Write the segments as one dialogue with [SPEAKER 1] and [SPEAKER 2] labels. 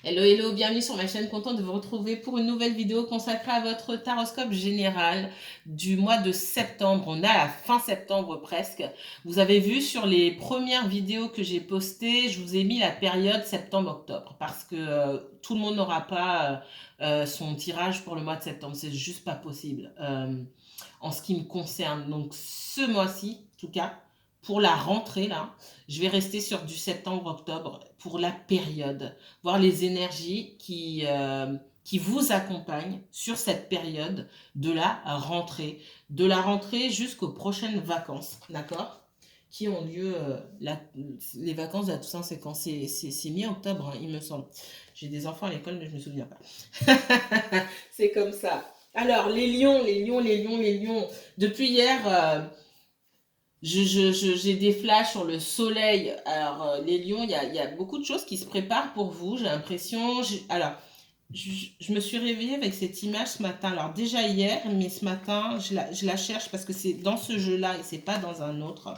[SPEAKER 1] Hello, hello, bienvenue sur ma chaîne, content de vous retrouver pour une nouvelle vidéo consacrée à votre taroscope général du mois de septembre. On est à la fin septembre presque. Vous avez vu sur les premières vidéos que j'ai postées, je vous ai mis la période septembre-octobre parce que tout le monde n'aura pas son tirage pour le mois de septembre. C'est juste pas possible en ce qui me concerne. Donc ce mois-ci, en tout cas, pour la rentrée là, je vais rester sur du septembre-octobre pour la période, voir les énergies qui vous accompagnent sur cette période de la rentrée jusqu'aux prochaines vacances, d'accord? Qui ont lieu, les vacances de la Toussaint, c'est quand? C'est mi-octobre, hein, il me semble. J'ai des enfants à l'école, mais je ne me souviens pas. C'est comme ça. Alors, les lions, les lions, les lions, les lions. Depuis hier, j'ai des flashs sur le soleil. Alors, les lions, il y a beaucoup de choses qui se préparent pour vous, j'ai l'impression. Alors, je me suis réveillée avec cette image ce matin. Alors, déjà hier, mais ce matin, je la cherche parce que c'est dans ce jeu-là et c'est pas dans un autre.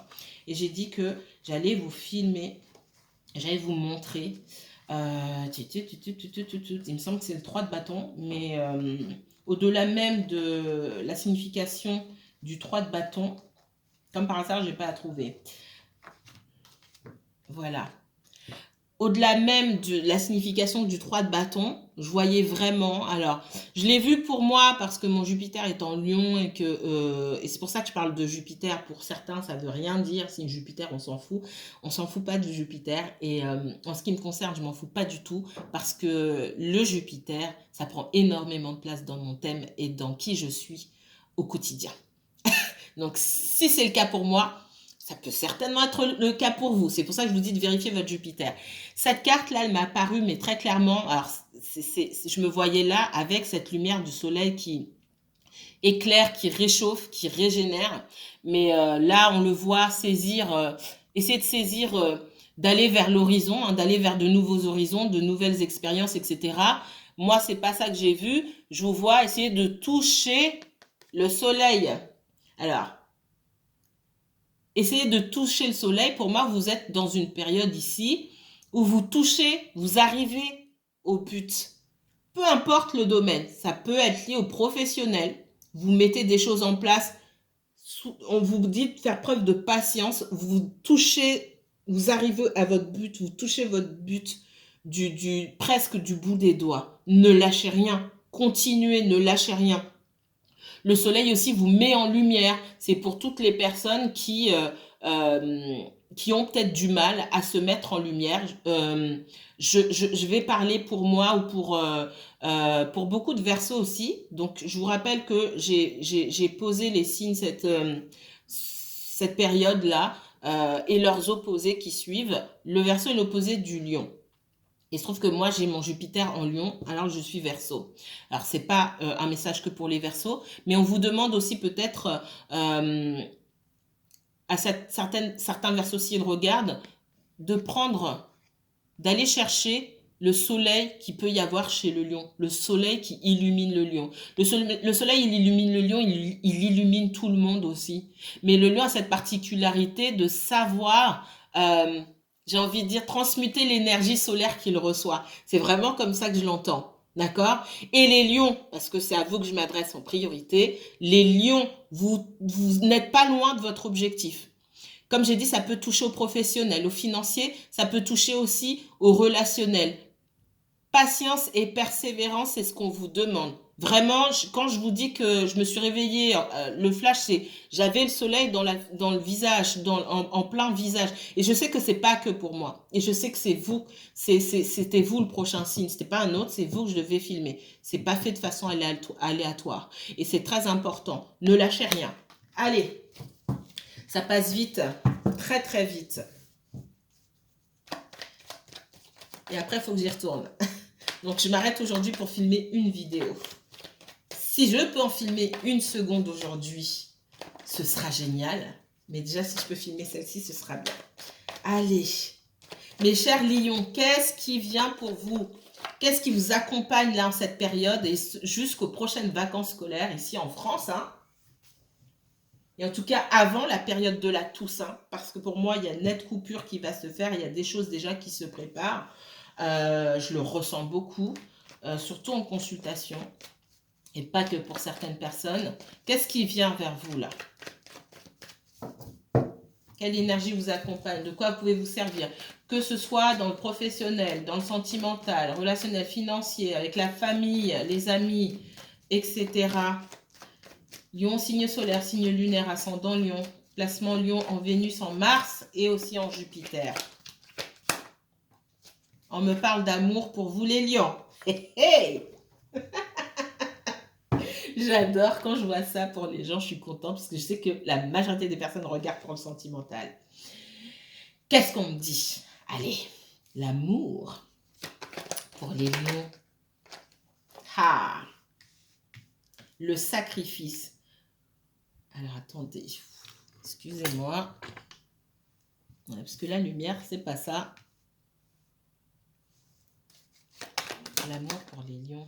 [SPEAKER 1] Et j'ai dit que j'allais vous filmer, j'allais vous montrer. Il me semble que c'est le 3 de bâton, mais au-delà même de la signification du 3 de bâton, comme par hasard, je n'ai pas à trouver. Voilà. Au-delà même de la signification du 3 de bâton, je voyais vraiment, alors, je l'ai vu pour moi parce que mon Jupiter est en Lion et c'est pour ça que je parle de Jupiter. Pour certains, ça veut rien dire. Si Jupiter, on s'en fout. On s'en fout pas du Jupiter. Et en ce qui me concerne, je m'en fous pas du tout parce que le Jupiter, ça prend énormément de place dans mon thème et dans qui je suis au quotidien. Donc, si c'est le cas pour moi, ça peut certainement être le cas pour vous. C'est pour ça que je vous dis de vérifier votre Jupiter. Cette carte-là, elle m'a apparu, mais très clairement, alors, je me voyais là avec cette lumière du soleil qui éclaire, qui réchauffe, qui régénère. Mais là, on le voit essayer de saisir, d'aller vers l'horizon, hein, d'aller vers de nouveaux horizons, de nouvelles expériences, etc. Moi, c'est pas ça que j'ai vu. Je vous vois essayer de toucher le soleil. Alors, essayez de toucher le soleil. Pour moi, vous êtes dans une période ici où vous touchez, vous arrivez au but. Peu importe le domaine, ça peut être lié au professionnel. Vous mettez des choses en place. On vous dit de faire preuve de patience. Vous touchez, vous arrivez à votre but, vous touchez votre but presque du bout des doigts. Ne lâchez rien. Continuez, ne lâchez rien. Le soleil aussi vous met en lumière. C'est pour toutes les personnes qui ont peut-être du mal à se mettre en lumière. Je vais parler pour moi ou pour beaucoup de Verseaux aussi. Donc, je vous rappelle que j'ai posé les signes cette période-là et leurs opposés qui suivent. Le Verseau est l'opposé du Lion. Il se trouve que moi, j'ai mon Jupiter en Lion, alors je suis Verseau. Alors, c'est pas un message que pour les Verseaux, mais on vous demande aussi peut-être à certains Verseaux, s'ils regardent, de prendre, d'aller chercher le soleil qui peut y avoir chez le lion, le soleil qui illumine le lion. Le soleil, il illumine le lion, il illumine tout le monde aussi. Mais le lion a cette particularité de savoir, j'ai envie de dire, transmuter l'énergie solaire qu'il reçoit. C'est vraiment comme ça que je l'entends. D'accord? Et les lions, parce que c'est à vous que je m'adresse en priorité, les lions, vous n'êtes pas loin de votre objectif. Comme j'ai dit, ça peut toucher au professionnel, au financier, ça peut toucher aussi au relationnel. Patience et persévérance, c'est ce qu'on vous demande. Vraiment, quand je vous dis que je me suis réveillée, le flash, c'est j'avais le soleil dans le visage, en plein visage. Et je sais que c'est pas que pour moi. Et je sais que c'est vous, c'était vous le prochain signe. C'était pas un autre, c'est vous que je devais filmer. C'est pas fait de façon aléatoire. Et c'est très important. Ne lâchez rien. Allez, ça passe vite, très très vite. Et après, il faut que j'y retourne. Donc, je m'arrête aujourd'hui pour filmer une vidéo. Si je peux en filmer une seconde aujourd'hui, ce sera génial. Mais déjà, si je peux filmer celle-ci, ce sera bien. Allez, mes chers lions, qu'est-ce qui vient pour vous? Qu'est-ce qui vous accompagne là en cette période et jusqu'aux prochaines vacances scolaires ici en France, hein? Et en tout cas, avant la période de la Toussaint, parce que pour moi, il y a une nette coupure qui va se faire, il y a des choses déjà qui se préparent. Je le ressens beaucoup, surtout en consultation, et pas que pour certaines personnes. Qu'est-ce qui vient vers vous là? Quelle énergie vous accompagne? De quoi pouvez-vous servir? Que ce soit dans le professionnel, dans le sentimental, relationnel, financier, avec la famille, les amis, etc. Lion, signe solaire, signe lunaire, ascendant Lion, placement Lion en Vénus, en Mars et aussi en Jupiter. On me parle d'amour pour vous les lions. Hey, hey. J'adore quand je vois ça pour les gens, je suis contente parce que je sais que la majorité des personnes regardent pour le sentimental. Qu'est-ce qu'on me dit? Allez, l'amour pour les lions. Ah, le sacrifice. Alors attendez, excusez-moi. Ouais, parce que la lumière, c'est pas ça. L'amour pour les lions.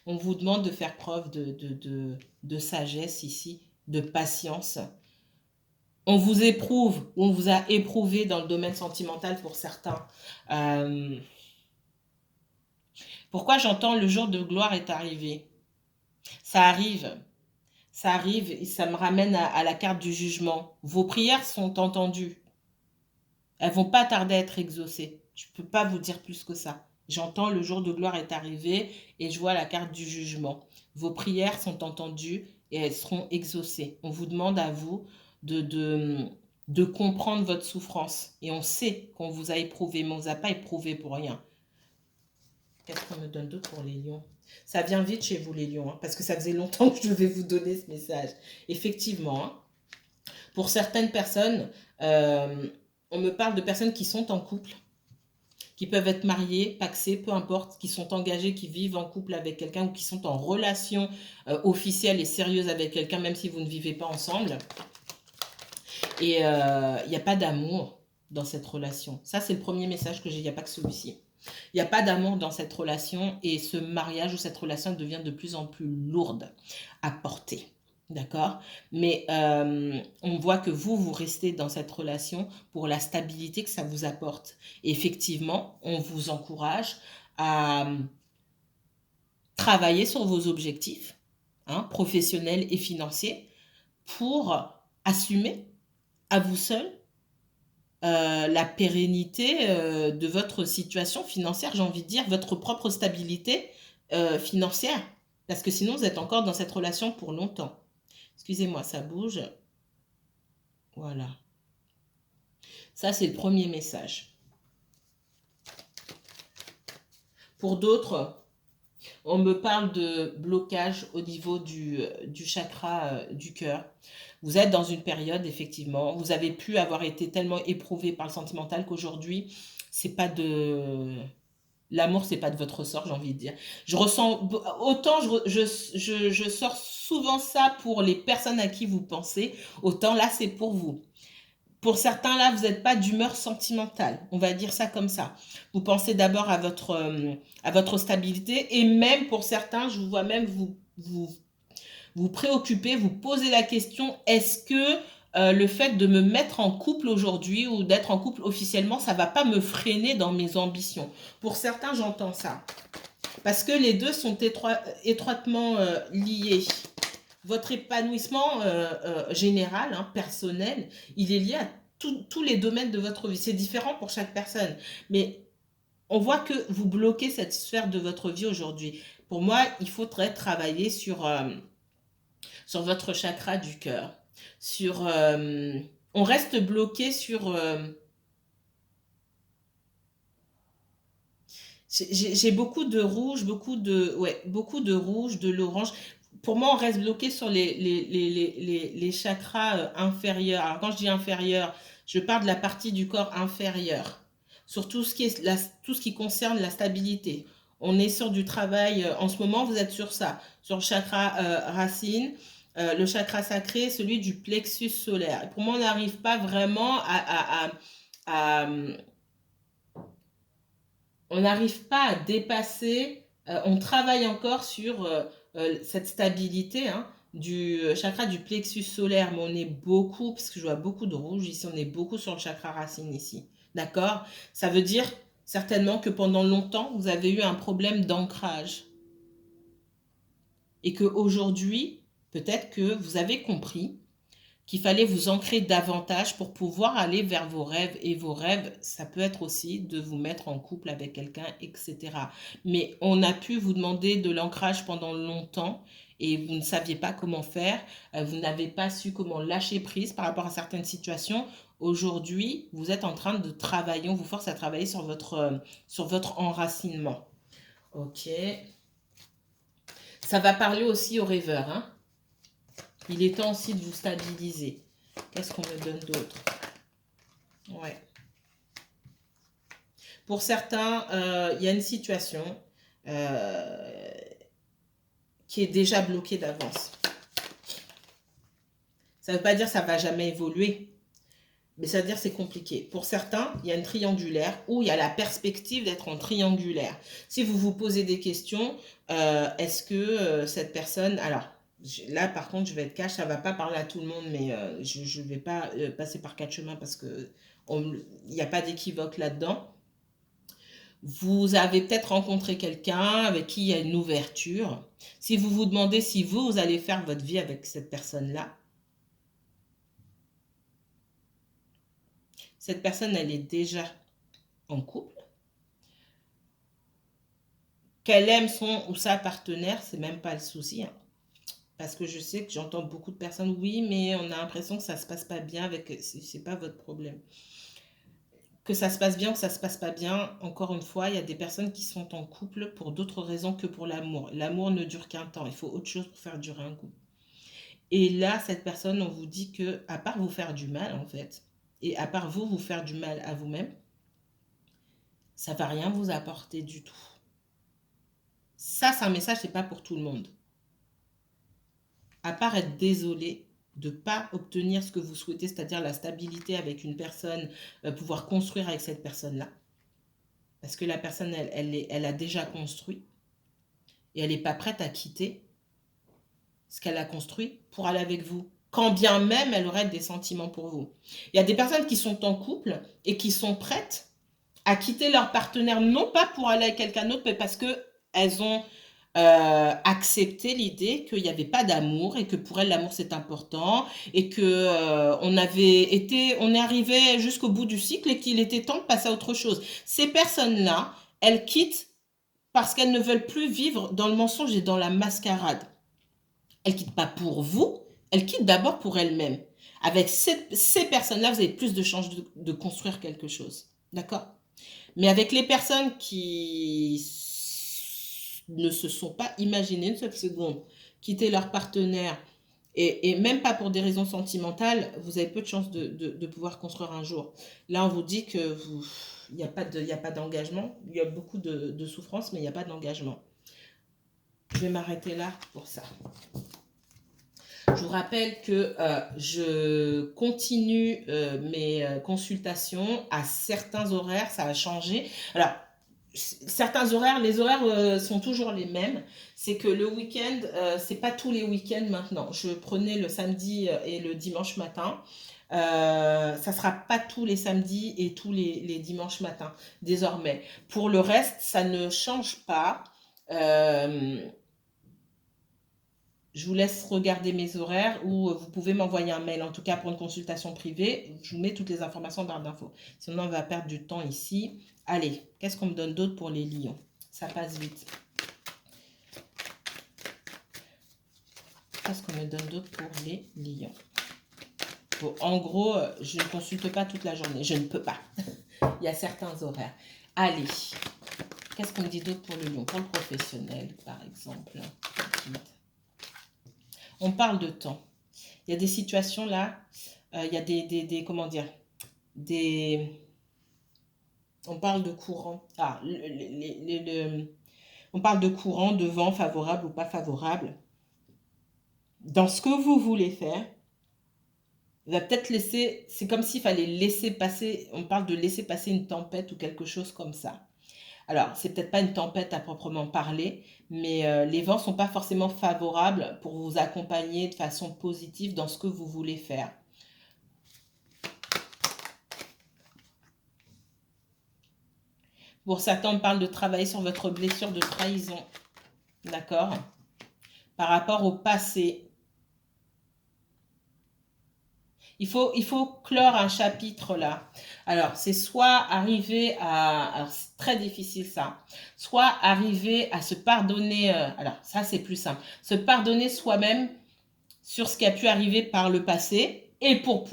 [SPEAKER 1] On vous demande de faire preuve de sagesse ici, de patience. On vous éprouve, on vous a éprouvé dans le domaine sentimental pour certains. Pourquoi j'entends le jour de gloire est arrivé? Ça arrive et ça me ramène à la carte du jugement. Vos prières sont entendues. Elles vont pas tarder à être exaucées. Je ne peux pas vous dire plus que ça. J'entends le jour de gloire est arrivé et je vois la carte du jugement. Vos prières sont entendues et elles seront exaucées. On vous demande à vous de comprendre votre souffrance. Et on sait qu'on vous a éprouvé, mais on ne vous a pas éprouvé pour rien. Qu'est-ce qu'on me donne d'autre pour les lions? Ça vient vite chez vous les lions, hein, parce que ça faisait longtemps que je devais vous donner ce message. Effectivement, hein, pour certaines personnes, on me parle de personnes qui sont en couple, qui peuvent être mariées, paxées, peu importe, qui sont engagées, qui vivent en couple avec quelqu'un ou qui sont en relation officielle et sérieuse avec quelqu'un, même si vous ne vivez pas ensemble. Et il n'y a pas d'amour dans cette relation. Ça, c'est le premier message que j'ai, il n'y a pas que celui-ci. Il n'y a pas d'amour dans cette relation et ce mariage ou cette relation devient de plus en plus lourde à porter. D'accord? Mais on voit que vous restez dans cette relation pour la stabilité que ça vous apporte. Et effectivement, on vous encourage à travailler sur vos objectifs, hein, professionnels et financiers, pour assumer à vous seul la pérennité de votre situation financière, j'ai envie de dire, votre propre stabilité financière. Parce que sinon, vous êtes encore dans cette relation pour longtemps. Excusez-moi, ça bouge. Voilà. Ça, c'est le premier message. Pour d'autres, on me parle de blocage au niveau du chakra du cœur. Vous êtes dans une période, effectivement, vous avez pu avoir été tellement éprouvé par le sentimental qu'aujourd'hui, c'est pas de... L'amour, c'est pas de votre sort, j'ai envie de dire. Je ressens... Autant je sors souvent ça pour les personnes à qui vous pensez, autant là, c'est pour vous. Pour certains, là, vous n'êtes pas d'humeur sentimentale. On va dire ça comme ça. Vous pensez d'abord à votre stabilité. Et même pour certains, je vous vois même vous préoccuper, vous poser la question, est-ce que le fait de me mettre en couple aujourd'hui ou d'être en couple officiellement, ça ne va pas me freiner dans mes ambitions? Pour certains, j'entends ça. Parce que les deux sont étroitement liés. Votre épanouissement général, hein, personnel, il est lié à tous les domaines de votre vie. C'est différent pour chaque personne. Mais on voit que vous bloquez cette sphère de votre vie aujourd'hui. Pour moi, il faudrait travailler sur votre chakra du cœur. On reste bloqué sur... j'ai beaucoup de rouge, beaucoup de rouge, de l'orange. Pour moi, on reste bloqué sur les chakras inférieurs. Alors, quand je dis inférieur, je parle de la partie du corps inférieure. Sur tout ce qui concerne la stabilité. On est sur du travail. En ce moment, vous êtes sur ça. Sur le chakra racine, le chakra sacré, celui du plexus solaire. Et pour moi, on n'arrive pas vraiment on n'arrive pas à dépasser, on travaille encore sur cette stabilité, hein, du chakra du plexus solaire, mais on est beaucoup, parce que je vois beaucoup de rouge ici, on est beaucoup sur le chakra racine ici, d'accord? Ça veut dire, Certainement que pendant longtemps, vous avez eu un problème d'ancrage. Et qu'aujourd'hui, peut-être que vous avez compris qu'il fallait vous ancrer davantage pour pouvoir aller vers vos rêves. Et vos rêves, ça peut être aussi de vous mettre en couple avec quelqu'un, etc. Mais on a pu vous demander de l'ancrage pendant longtemps et vous ne saviez pas comment faire. Vous n'avez pas su comment lâcher prise par rapport à certaines situations. Aujourd'hui, vous êtes en train de travailler, on vous force à travailler sur votre enracinement. Ok. Ça va parler aussi aux rêveurs, hein. Il est temps aussi de vous stabiliser. Qu'est-ce qu'on me donne d'autre? Ouais. Pour certains, il y a une situation qui est déjà bloquée d'avance. Ça ne veut pas dire que ça ne va jamais évoluer, mais ça veut dire que c'est compliqué. Pour certains, il y a une triangulaire où il y a la perspective d'être en triangulaire. Si vous vous posez des questions, est-ce que cette personne... Alors, là, par contre, je vais être cash, ça ne va pas parler à tout le monde, mais je ne vais pas passer par 4 chemins parce qu'il n'y a pas d'équivoque là-dedans. Vous avez peut-être rencontré quelqu'un avec qui il y a une ouverture. Si vous vous demandez si vous allez faire votre vie avec cette personne-là, cette personne, elle est déjà en couple. Qu'elle aime son ou sa partenaire, c'est même pas le souci, hein. Parce que je sais que j'entends beaucoup de personnes, oui, mais on a l'impression que ça se passe pas bien avec... C'est pas votre problème. Que ça se passe bien ou que ça se passe pas bien, encore une fois, il y a des personnes qui sont en couple pour d'autres raisons que pour l'amour. L'amour ne dure qu'un temps, il faut autre chose pour faire durer un couple. Et là, cette personne, on vous dit que, à part vous faire du mal, en fait, et à part vous faire du mal à vous-même, ça va rien vous apporter du tout. Ça, c'est un message, c'est pas pour tout le monde. À part être désolé de ne pas obtenir ce que vous souhaitez, c'est-à-dire la stabilité avec une personne, pouvoir construire avec cette personne-là. Parce que la personne, elle a déjà construit et elle n'est pas prête à quitter ce qu'elle a construit pour aller avec vous. Quand bien même elle aurait des sentiments pour vous. Il y a des personnes qui sont en couple et qui sont prêtes à quitter leur partenaire, non pas pour aller avec quelqu'un d'autre, mais parce qu'elles ont accepté l'idée qu'il n'y avait pas d'amour et que pour elles l'amour c'est important et que on est arrivé jusqu'au bout du cycle et qu'il était temps de passer à autre chose. Ces personnes-là, elles quittent parce qu'elles ne veulent plus vivre dans le mensonge et dans la mascarade. Elles quittent pas pour vous, elles quittent d'abord pour elles-mêmes. Avec ces personnes-là, vous avez plus de chances de construire quelque chose. D'accord? Mais avec les personnes qui ne se sont pas imaginées une seule seconde quitter leur partenaire, et même pas pour des raisons sentimentales, vous avez peu de chances de pouvoir construire un jour. Là, on vous dit que il n'y a pas d'engagement. Il y a beaucoup de souffrance, mais il n'y a pas d'engagement. Je vais m'arrêter là pour ça. Je vous rappelle que je continue mes consultations à certains horaires, ça a changé. Alors, certains horaires, les horaires sont toujours les mêmes. C'est que le week-end, c'est pas tous les week-ends maintenant. Je prenais le samedi et le dimanche matin. Ça sera pas tous les samedis et tous les dimanches matins désormais. Pour le reste, ça ne change pas. Je vous laisse regarder mes horaires ou vous pouvez m'envoyer un mail, en tout cas pour une consultation privée. Je vous mets toutes les informations dans barre d'infos. Sinon, on va perdre du temps ici. Allez, qu'est-ce qu'on me donne d'autre pour les lions? Ça passe vite. Qu'est-ce qu'on me donne d'autre pour les lions? Bon, en gros, je ne consulte pas toute la journée. Je ne peux pas. Il y a certains horaires. Allez, qu'est-ce qu'on me dit d'autre pour le lion? Pour le professionnel, par exemple. On parle de temps. Il y a des situations là, il y a comment dire, on parle de courant. Ah, on parle de courant, de vent favorable ou pas favorable. Dans ce que vous voulez faire, vous va peut-être laisser, c'est comme s'il fallait laisser passer, on parle de laisser passer une tempête ou quelque chose comme ça. Alors, c'est peut-être pas une tempête à proprement parler, mais les vents ne sont pas forcément favorables pour vous accompagner de façon positive dans ce que vous voulez faire. Pour certains, on parle de travailler sur votre blessure de trahison. D'accord? Par rapport au passé. Il faut clore un chapitre là. Alors, c'est soit arriver à... Alors, c'est très difficile ça. Soit arriver à se pardonner... alors, ça, c'est plus simple. Se pardonner soi-même sur ce qui a pu arriver par le passé. Et pour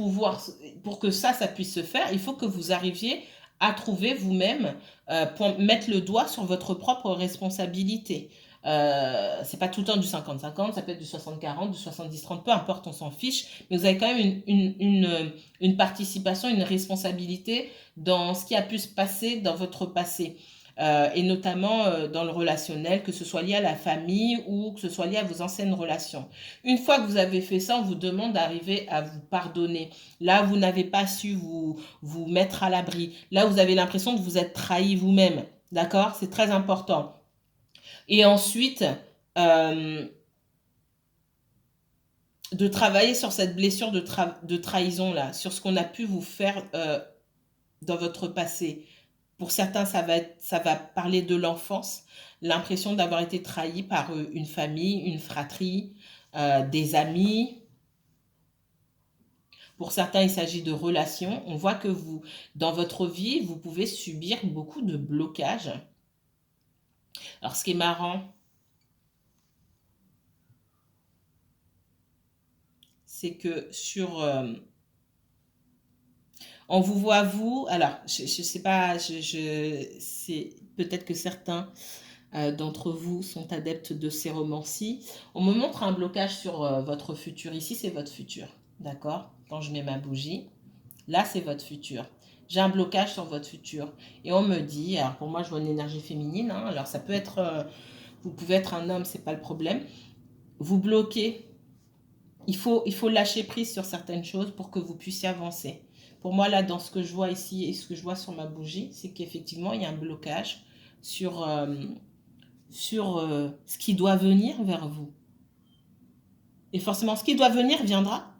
[SPEAKER 1] que ça puisse se faire, il faut que vous arriviez à trouver vous-même, pour mettre le doigt sur votre propre responsabilité. C'est pas tout le temps du 50-50, ça peut être du 60-40, du 70-30, peu importe, on s'en fiche, mais vous avez quand même une participation, une responsabilité dans ce qui a pu se passer dans votre passé. Et notamment dans le relationnel, que ce soit lié à la famille ou que ce soit lié à vos anciennes relations. Une fois que vous avez fait ça, on vous demande d'arriver à vous pardonner. Là, vous n'avez pas su vous mettre à l'abri. Là, vous avez l'impression de vous être trahi vous-même. D'accord? C'est très important. Et ensuite, de travailler sur cette blessure de trahison là, sur ce qu'on a pu vous faire dans votre passé. Pour certains, ça va parler de l'enfance, l'impression d'avoir été trahi par une famille, une fratrie, des amis. Pour certains, il s'agit de relations. On voit que dans votre vie, vous pouvez subir beaucoup de blocages. Alors, ce qui est marrant, c'est que on vous voit, vous, alors, je sais pas, c'est peut-être que certains d'entre vous sont adeptes de séromancie. On me montre un blocage sur votre futur. Ici, c'est votre futur, d'accord? Quand je mets ma bougie, là, c'est votre futur. J'ai un blocage sur votre futur. Et on me dit, alors pour moi, je vois une énergie féminine, hein, alors ça peut être, vous pouvez être un homme, c'est pas le problème. Vous bloquez. Il faut lâcher prise sur certaines choses pour que vous puissiez avancer. Pour moi, là, dans ce que je vois ici et ce que je vois sur ma bougie, c'est qu'effectivement, il y a un blocage sur ce qui doit venir vers vous. Et forcément, ce qui doit venir viendra.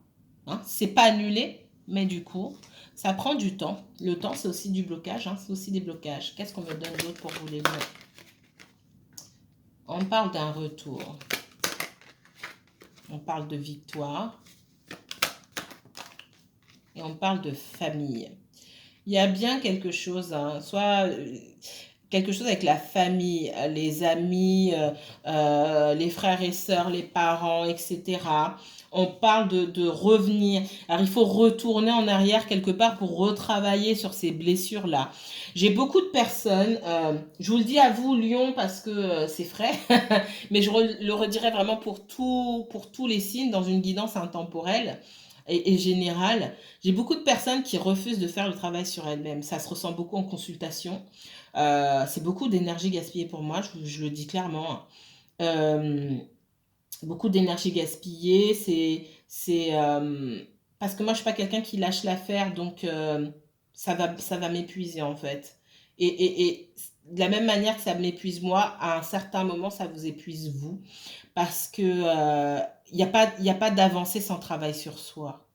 [SPEAKER 1] Hein, c'est pas annulé, mais du coup, ça prend du temps. Le temps, c'est aussi du blocage, hein, c'est aussi des blocages. Qu'est-ce qu'on me donne d'autre pour vous les mots? On parle d'un retour. On parle de victoire. Et on parle de famille. Il y a bien quelque chose, hein, soit quelque chose avec la famille, les amis, les frères et sœurs, les parents, etc. On parle de revenir. Alors, il faut retourner en arrière quelque part pour retravailler sur ces blessures-là. J'ai beaucoup de personnes, je vous le dis à vous, Lion, parce que c'est frais, mais le redirai vraiment pour tous les signes dans une guidance intemporelle et générale. J'ai beaucoup de personnes qui refusent de faire le travail sur elles-mêmes. Ça se ressent beaucoup en consultation. C'est beaucoup d'énergie gaspillée pour moi, je le dis clairement. Beaucoup d'énergie gaspillée, parce que moi je suis pas quelqu'un qui lâche l'affaire, donc ça va m'épuiser en fait. Et de la même manière que ça m'épuise moi, à un certain moment ça vous épuise vous, parce que il y a pas d'avancée sans travail sur soi.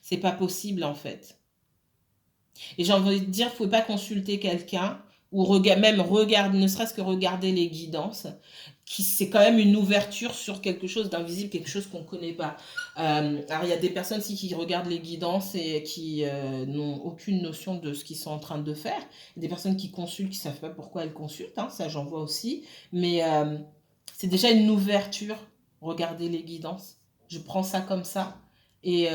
[SPEAKER 1] C'est pas possible en fait. Et j'ai envie de dire, vous pouvez pas consulter quelqu'un ou même regarder, ne serait-ce que regarder les guidances, c'est quand même une ouverture sur quelque chose d'invisible, quelque chose qu'on ne connaît pas. Alors il y a des personnes aussi qui regardent les guidances et qui n'ont aucune notion de ce qu'ils sont en train de faire. Il y a des personnes qui consultent, qui ne savent pas pourquoi elles consultent, hein, ça j'en vois aussi. Mais c'est déjà une ouverture, regarder les guidances. Je prends ça comme ça. Et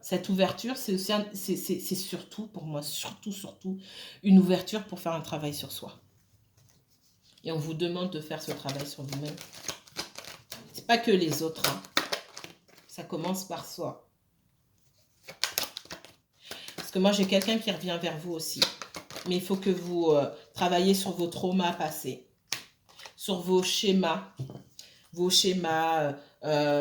[SPEAKER 1] cette ouverture, c'est surtout, pour moi, surtout, une ouverture pour faire un travail sur soi. Et on vous demande de faire ce travail sur vous-même. C'est pas que les autres, hein. Ça commence par soi. Parce que moi, j'ai quelqu'un qui revient vers vous aussi. Mais il faut que vous travaillez sur vos traumas passés, sur vos schémas,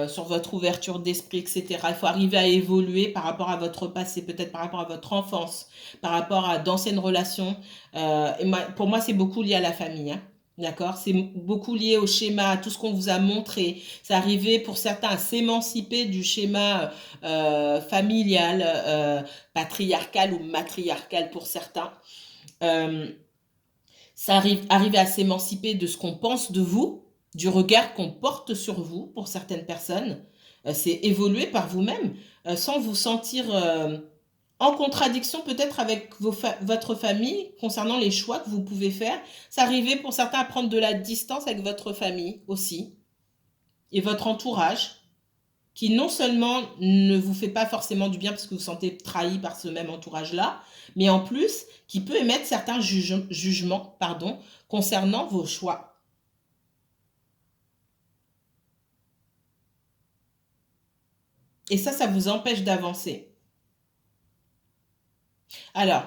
[SPEAKER 1] sur votre ouverture d'esprit, etc. Il faut arriver à évoluer par rapport à votre passé, peut-être par rapport à votre enfance, par rapport à d'anciennes relations. Pour moi, c'est beaucoup lié à la famille, hein. D'accord? C'est beaucoup lié au schéma, à tout ce qu'on vous a montré. C'est arrivé pour certains à s'émanciper du schéma familial, patriarcal ou matriarcal pour certains. Ça arriver à s'émanciper de ce qu'on pense de vous, du regard qu'on porte sur vous pour certaines personnes. C'est évoluer par vous-même sans vous sentir en contradiction peut-être avec votre famille concernant les choix que vous pouvez faire. C'est arriver pour certains à prendre de la distance avec votre famille aussi et votre entourage qui non seulement ne vous fait pas forcément du bien parce que vous vous sentez trahi par ce même entourage-là, mais en plus qui peut émettre certains jugements concernant vos choix. Et ça vous empêche d'avancer. Alors,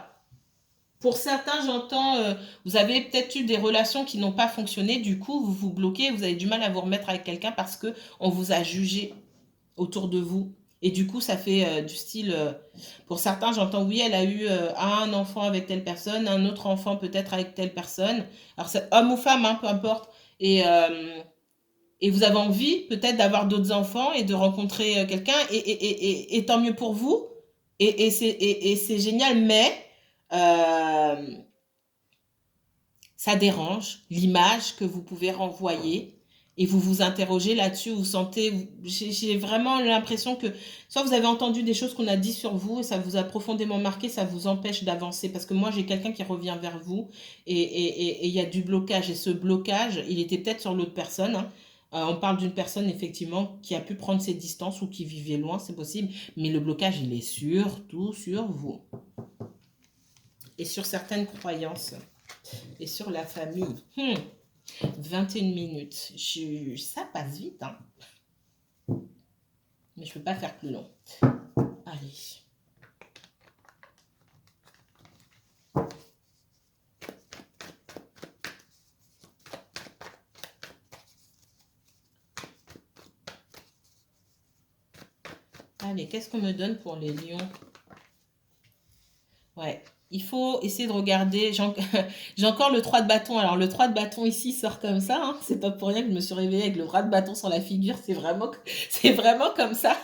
[SPEAKER 1] pour certains, j'entends, vous avez peut-être eu des relations qui n'ont pas fonctionné, du coup, vous vous bloquez, vous avez du mal à vous remettre avec quelqu'un parce que on vous a jugé autour de vous. Et du coup, ça fait du style, pour certains, j'entends, oui, elle a eu un enfant avec telle personne, un autre enfant peut-être avec telle personne. Alors, c'est homme ou femme, hein, peu importe. Et vous avez envie peut-être d'avoir d'autres enfants et de rencontrer quelqu'un, et tant mieux pour vous. Et c'est génial, mais euh, ça dérange l'image que vous pouvez renvoyer et vous vous interrogez là-dessus, vous sentez, j'ai vraiment l'impression que soit vous avez entendu des choses qu'on a dit sur vous et ça vous a profondément marqué, ça vous empêche d'avancer parce que moi j'ai quelqu'un qui revient vers vous et il y a du blocage et ce blocage, il était peut-être sur l'autre personne, hein. On parle d'une personne effectivement qui a pu prendre ses distances ou qui vivait loin, c'est possible, mais le blocage il est surtout sur vous et sur certaines croyances et sur la famille. 21 minutes. Ça passe vite, hein. Mais je ne peux pas faire plus long. Allez. Allez, qu'est-ce qu'on me donne pour les lions? Ouais. Il faut essayer de regarder. J'ai encore le 3 de bâton. Alors, le 3 de bâton ici sort comme ça, hein. C'est pas pour rien que je me suis réveillée avec le bras de bâton sur la figure. C'est vraiment comme ça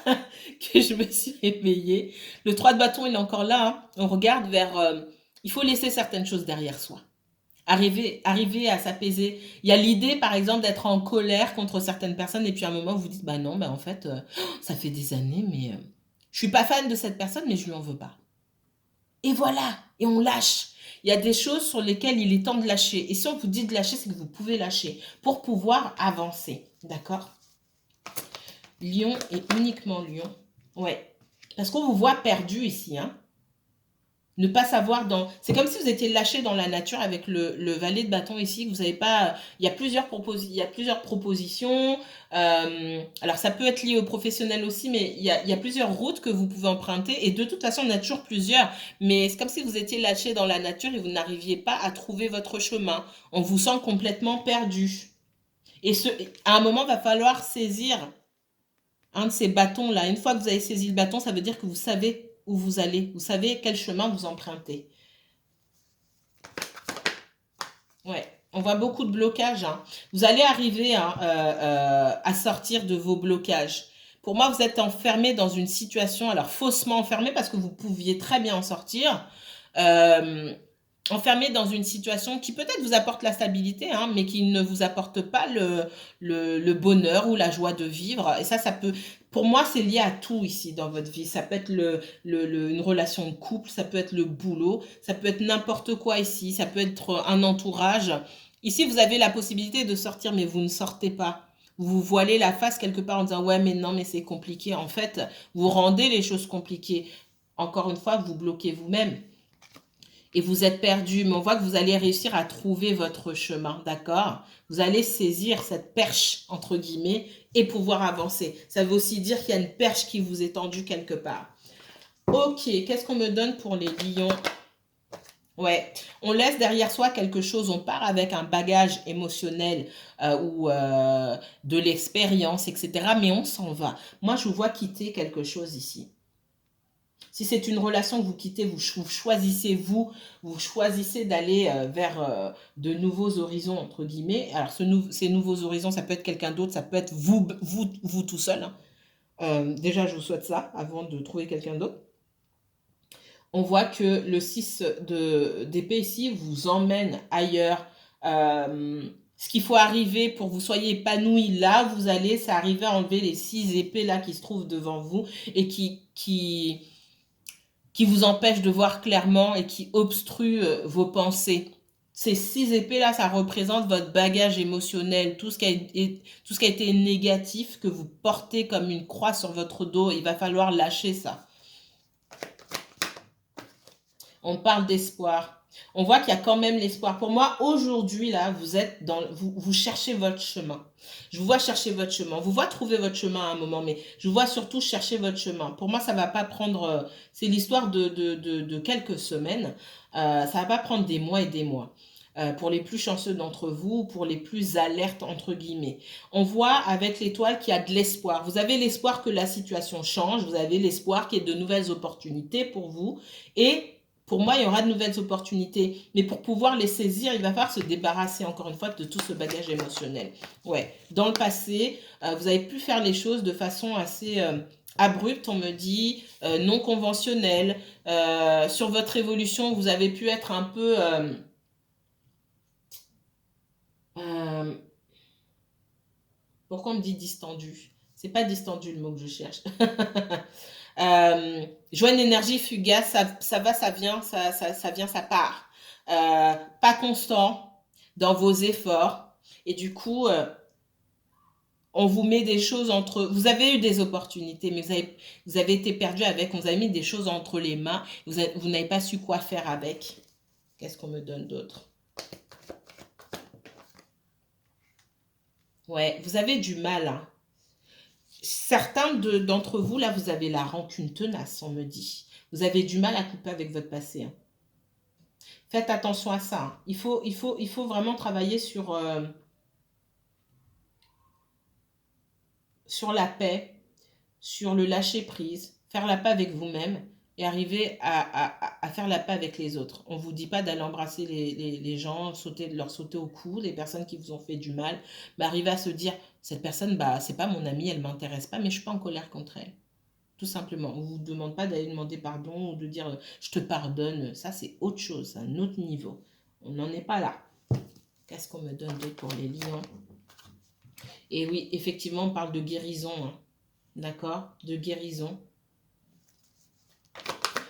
[SPEAKER 1] que je me suis réveillée. Le 3 de bâton, il est encore là, hein. On regarde vers. Il faut laisser certaines choses derrière soi. Arriver à s'apaiser. Il y a l'idée, par exemple, d'être en colère contre certaines personnes, et puis à un moment, vous vous dites, bah non, bah en fait, ça fait des années, mais je suis pas fan de cette personne, mais je lui en veux pas. Et voilà, et on lâche. Il y a des choses sur lesquelles il est temps de lâcher. Et si on vous dit de lâcher, c'est que vous pouvez lâcher pour pouvoir avancer. D'accord? Lion et uniquement lion. Ouais. Parce qu'on vous voit perdu ici, hein. Ne pas savoir dans... C'est comme si vous étiez lâché dans la nature avec le valet de bâton ici, que vous savez pas... Il y a il y a plusieurs propositions. Alors, ça peut être lié aux professionnels aussi, mais il y a plusieurs routes que vous pouvez emprunter. Et de toute façon, il y en a toujours plusieurs. Mais c'est comme si vous étiez lâché dans la nature et vous n'arriviez pas à trouver votre chemin. On vous sent complètement perdu. À un moment, il va falloir saisir un de ces bâtons-là. Une fois que vous avez saisi le bâton, ça veut dire que vous savez où vous allez. Vous savez quel chemin vous empruntez. Ouais, on voit beaucoup de blocages, hein. Vous allez arriver, hein, à sortir de vos blocages. Pour moi, vous êtes enfermé dans une situation, alors faussement enfermé parce que vous pouviez très bien en sortir. Euh, Enfermé dans une situation qui peut-être vous apporte la stabilité, hein, mais qui ne vous apporte pas le bonheur ou la joie de vivre. Et ça peut, pour moi, c'est lié à tout ici dans votre vie. Ça peut être une relation de couple, ça peut être le boulot, ça peut être n'importe quoi ici, ça peut être un entourage. Ici, vous avez la possibilité de sortir, mais vous ne sortez pas. Vous vous voilez la face quelque part en disant, ouais, mais non, mais c'est compliqué. En fait, vous rendez les choses compliquées. Encore une fois, vous bloquez vous-même et vous êtes perdu, mais on voit que vous allez réussir à trouver votre chemin, d'accord? Vous allez saisir cette perche, entre guillemets, et pouvoir avancer. Ça veut aussi dire qu'il y a une perche qui vous est tendue quelque part. Ok, qu'est-ce qu'on me donne pour les lions? Ouais, on laisse derrière soi quelque chose, on part avec un bagage émotionnel ou de l'expérience, etc. Mais on s'en va. Moi, je vous vois quitter quelque chose ici. Si c'est une relation que vous quittez, vous choisissez d'aller vers de nouveaux horizons, entre guillemets. Alors, ces nouveaux horizons, ça peut être quelqu'un d'autre, ça peut être vous tout seul, hein. Déjà, je vous souhaite ça avant de trouver quelqu'un d'autre. On voit que le 6 d'épée ici vous emmène ailleurs Ce qu'il faut arriver pour que vous soyez épanoui là, vous allez, c'est arriver à enlever les 6 épées là qui se trouvent devant vous et qui vous empêchent de voir clairement et qui obstruent vos pensées. Ces 6 épées là, ça représente votre bagage émotionnel, tout ce qui a été négatif que vous portez comme une croix sur votre dos. Il va falloir lâcher ça. On parle d'espoir. On voit qu'il y a quand même l'espoir. Pour moi, aujourd'hui, là, vous cherchez votre chemin. Je vous vois chercher votre chemin. On vous voit trouver votre chemin à un moment, mais je vous vois surtout chercher votre chemin. Pour moi, ça va pas prendre, c'est l'histoire de quelques semaines. Ça va pas prendre des mois et des mois. Pour les plus chanceux d'entre vous, pour les plus alertes, entre guillemets. On voit avec l'étoile qu'il y a de l'espoir. Vous avez l'espoir que la situation change, vous avez l'espoir qu'il y ait de nouvelles opportunités pour vous. Et pour moi, il y aura de nouvelles opportunités. Mais pour pouvoir les saisir, il va falloir se débarrasser, encore une fois, de tout ce bagage émotionnel. Ouais, dans le passé, vous avez pu faire les choses de façon assez abrupte, on me dit, non conventionnelle. Sur votre évolution, vous avez pu être un peu... pourquoi on me dit distendu? C'est pas distendu le mot que je cherche. Je vois une énergie fugace, ça va, ça vient, ça vient, ça part. Pas constant dans vos efforts. Et du coup, on vous met des choses entre... Vous avez eu des opportunités, mais vous avez été perdu avec. On vous a mis des choses entre les mains. Vous n'avez pas su quoi faire avec. Qu'est-ce qu'on me donne d'autre? Ouais, vous avez du mal, hein. Certains d'entre vous, là, vous avez la rancune tenace, on me dit. Vous avez du mal à couper avec votre passé, hein. Faites attention à ça, hein. Il faut vraiment travailler sur la paix, sur le lâcher-prise, faire la paix avec vous-même et arriver à faire la paix avec les autres. On ne vous dit pas d'aller embrasser les gens, leur sauter au cou, les personnes qui vous ont fait du mal, mais arriver à se dire, cette personne, bah, c'est pas mon amie, elle ne m'intéresse pas, mais je ne suis pas en colère contre elle. Tout simplement. On ne vous demande pas d'aller demander pardon ou de dire je te pardonne. Ça, c'est autre chose, c'est un autre niveau. On n'en est pas là. Qu'est-ce qu'on me donne d'autre pour les lions? Et oui, effectivement, on parle de guérison, hein. D'accord? De guérison.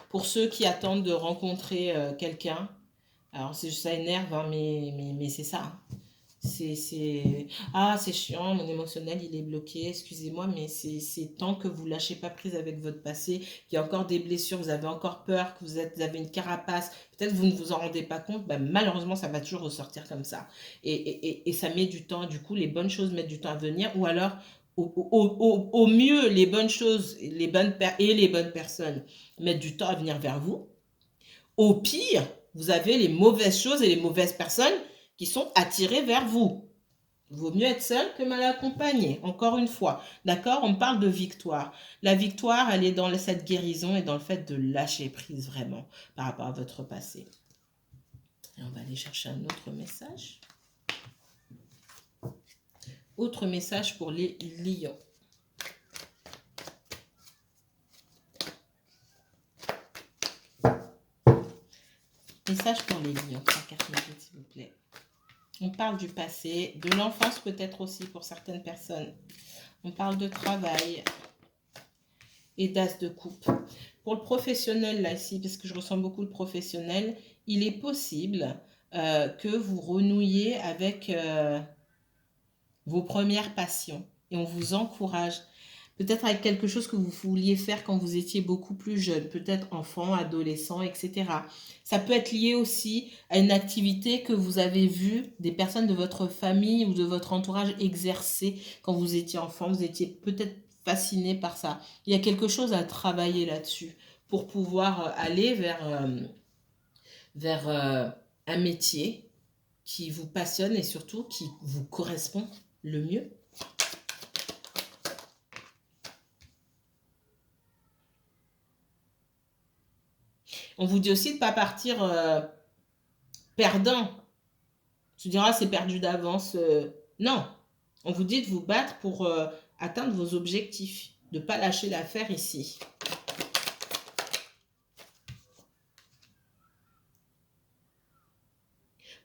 [SPEAKER 1] Pour ceux qui attendent de rencontrer quelqu'un, alors ça énerve, hein, mais c'est ça, hein. Ah, c'est chiant, mon émotionnel, il est bloqué, excusez-moi, mais c'est tant que vous lâchez pas prise avec votre passé, qu'il y a encore des blessures, vous avez encore peur, que vous avez une carapace, peut-être vous ne vous en rendez pas compte, ben, malheureusement, ça va toujours ressortir comme ça. Et ça met du temps, du coup, les bonnes choses mettent du temps à venir, ou alors, au mieux, les bonnes choses et les bonnes personnes mettent du temps à venir vers vous. Au pire, vous avez les mauvaises choses et les mauvaises personnes qui sont attirées vers vous. Il vaut mieux être seul que mal accompagné, encore une fois. D'accord? On parle de victoire. La victoire, elle est dans cette guérison et dans le fait de lâcher prise vraiment par rapport à votre passé. Et on va aller chercher un autre message. Autre message pour les lions. Message pour les lions. 3 cartes magiques, s'il vous plaît. On parle du passé, de l'enfance peut-être aussi pour certaines personnes. On parle de travail et d'as de coupe. Pour le professionnel, là, ici, parce que je ressens beaucoup de professionnels, il est possible que vous renouiez avec vos premières passions. Et on vous encourage. Peut-être avec quelque chose que vous vouliez faire quand vous étiez beaucoup plus jeune, peut-être enfant, adolescent, etc. Ça peut être lié aussi à une activité que vous avez vue des personnes de votre famille ou de votre entourage exercer quand vous étiez enfant. Vous étiez peut-être fasciné par ça. Il y a quelque chose à travailler là-dessus pour pouvoir aller vers un métier qui vous passionne et surtout qui vous correspond le mieux. On vous dit aussi de ne pas partir perdant. Tu diras, c'est perdu d'avance. Non, on vous dit de vous battre pour atteindre vos objectifs, de ne pas lâcher l'affaire ici.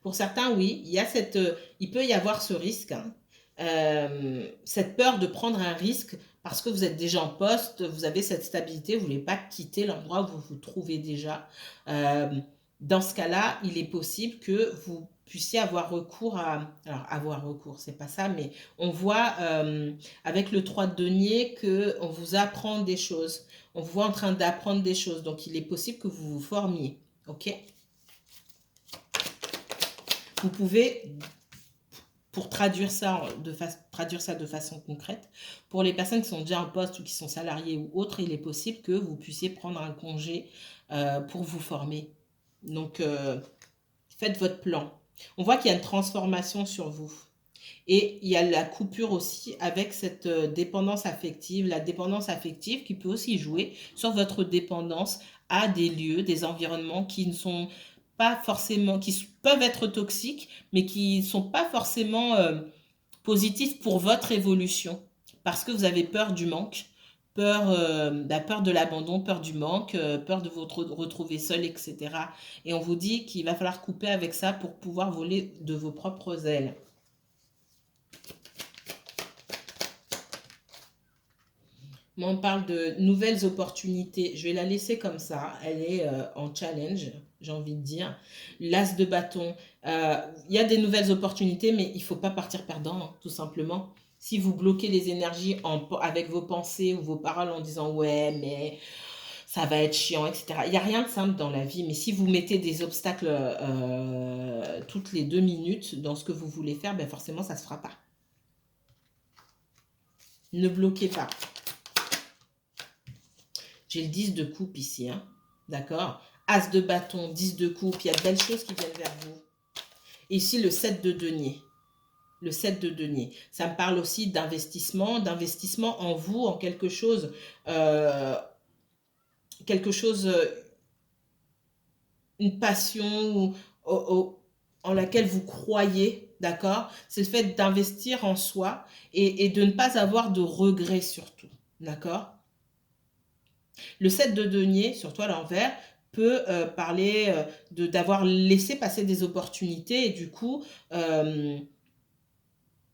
[SPEAKER 1] Pour certains, oui, il peut y avoir ce risque, hein. Cette peur de prendre un risque parce que vous êtes déjà en poste, vous avez cette stabilité, vous ne voulez pas quitter l'endroit où vous vous trouvez déjà. Euh, Dans ce cas-là, il est possible que vous puissiez avoir recours à... Alors, avoir recours, c'est pas ça, mais on voit avec le 3 de denier qu'on vous apprend des choses. On vous voit en train d'apprendre des choses. Donc, il est possible que vous vous formiez. OK? Vous pouvez, pour traduire ça de façon concrète, pour les personnes qui sont déjà en poste ou qui sont salariées ou autres, il est possible que vous puissiez prendre un congé pour vous former. Donc, faites votre plan. On voit qu'il y a une transformation sur vous. Et il y a la coupure aussi avec cette dépendance affective. La dépendance affective qui peut aussi jouer sur votre dépendance à des lieux, des environnements qui ne sont pas forcément, qui peuvent être toxiques, mais qui ne sont pas forcément positifs pour votre évolution. Parce que vous avez peur du manque, peur de l'abandon, peur du manque, peur de vous retrouver seul, etc. Et on vous dit qu'il va falloir couper avec ça pour pouvoir voler de vos propres ailes. Moi, on parle de nouvelles opportunités. Je vais la laisser comme ça. Elle est en challenge, j'ai envie de dire. L'as de bâton. Il y a des nouvelles opportunités, mais il ne faut pas partir perdant, hein, tout simplement. Si vous bloquez les énergies avec vos pensées ou vos paroles en disant ouais, mais ça va être chiant, etc. Il n'y a rien de simple dans la vie, mais si vous mettez des obstacles toutes les 2 minutes dans ce que vous voulez faire, ben forcément, ça ne se fera pas. Ne bloquez pas. J'ai le 10 de coupe ici, hein. D'accord? As de bâton, 10 de coupe, il y a de belles choses qui viennent vers vous. Et ici, le 7 de denier. Le 7 de denier. Ça me parle aussi d'investissement en vous, en quelque chose, une passion en laquelle vous croyez, d'accord? C'est le fait d'investir en soi et de ne pas avoir de regrets surtout, d'accord? Le 7 de denier, surtout à l'envers, peut parler d'avoir laissé passer des opportunités et du coup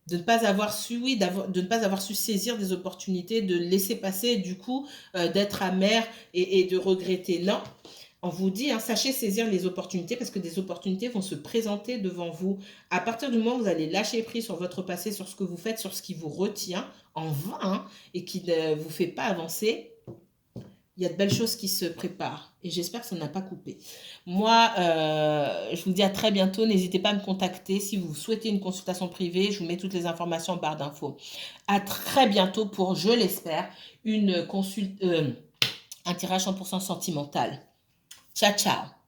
[SPEAKER 1] de ne pas avoir su, oui, de ne pas avoir su saisir des opportunités, de laisser passer et du coup d'être amer et de regretter. Non, on vous dit, hein, sachez saisir les opportunités parce que des opportunités vont se présenter devant vous. À partir du moment où vous allez lâcher prise sur votre passé, sur ce que vous faites, sur ce qui vous retient en vain hein, et qui ne vous fait pas avancer, il y a de belles choses qui se préparent et j'espère que ça n'a pas coupé. Moi, je vous dis à très bientôt. N'hésitez pas à me contacter si vous souhaitez une consultation privée. Je vous mets toutes les informations en barre d'infos. À très bientôt pour, je l'espère, un tirage 100% sentimental. Ciao, ciao.